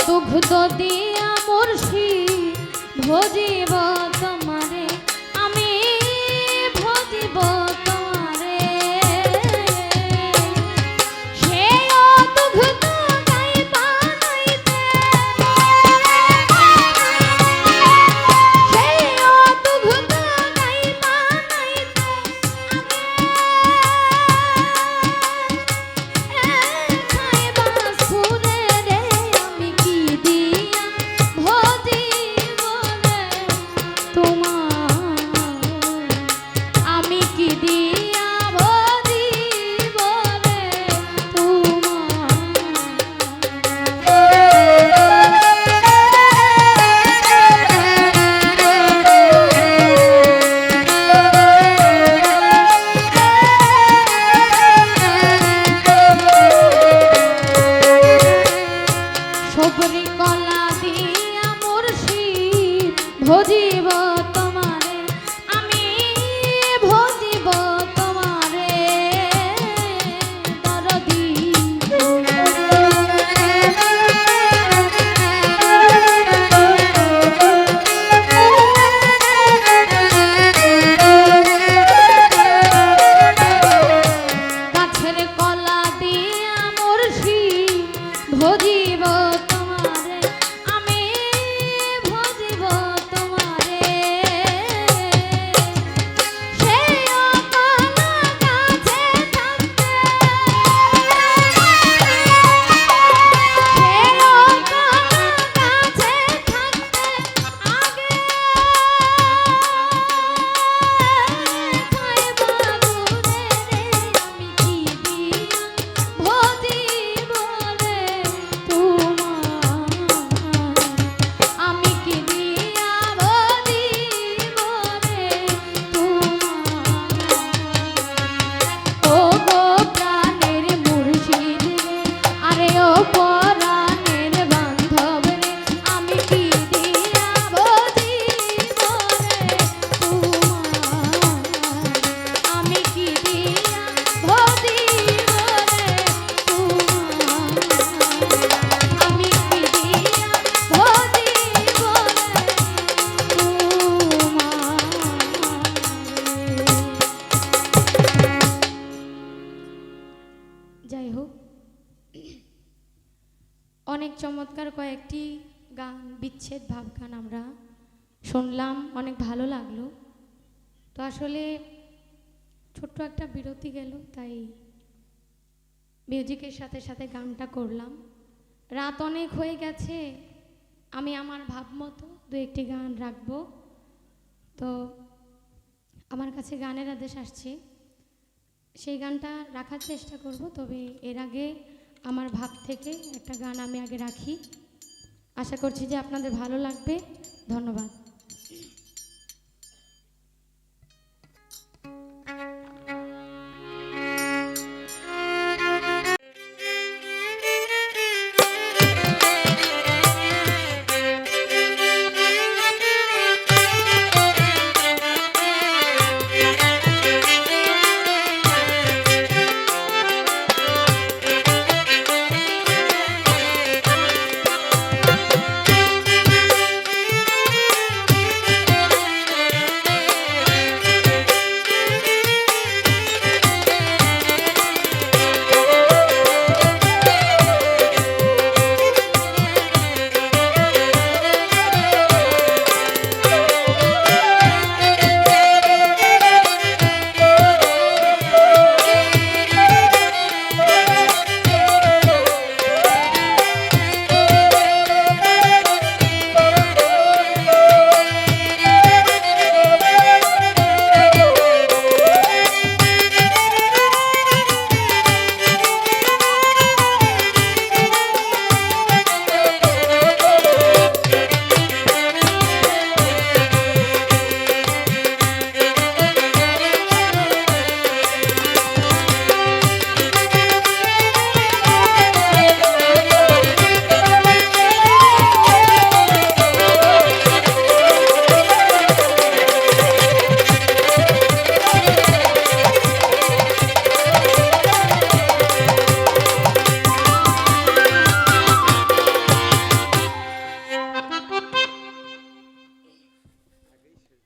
দুগ্ধ দিয়া মুর্শিদ ভজিব তোমারে, আমি ভজিব তোমারে। সেই দুগ্ধ গাই বানাইতে, সেই দুগ্ধ গাই বানাইতে খাইবা সুরে রে, আমি কি দিয়া ভজিব রে তোমার, আমি কি দিয়া ভজিব রে সবরি কলা দিয়া মুর্শিদ ভজিব তোমারে, আমি ভজিব তোমারে দরদি। গাছের কলা দিয়া মুর্শিদ ভজিব তোমারে, আমি ভজিব তোমারে। সেই কলা গাছে থাকতে, সেই কলা গাছে থাকতে আগে খাইবা গুরে রে, আমি কি দিয়া ভজিব রে তোমার, আমি কি দিয়া ভজিব রে তোমার। ও গো প্রাণের মুর্শিদ রে, আরে ও পরাণের বান্ধব রে, আমি কি দিয়া ভজিব রে তোমার, আমি কি দিয়া ভজিব রে তোমার, আমি কি দিয়া ভজিব রে তোমার। যাই হোক, অনেক চমৎকার কয়েকটি গান, বিচ্ছেদ ভাব গান আমরা শুনলাম, অনেক ভালো লাগলো। তো আসলে ছোট্ট একটা বিরতি গেল, তাই মিউজিকের সাথে সাথে গানটা করলাম। রাত অনেক হয়ে গেছে, আমি আমার ভাব মতো দু একটি গান রাখবো। তো আমার কাছে গানের আদেশ আসছে, সেই গানটা রাখার চেষ্টা করব। তবে এর আগে আমার ভাব থেকে একটা গান আমি আগে রাখি, আশা করছি যে আপনাদের ভালো লাগবে। ধন্যবাদ।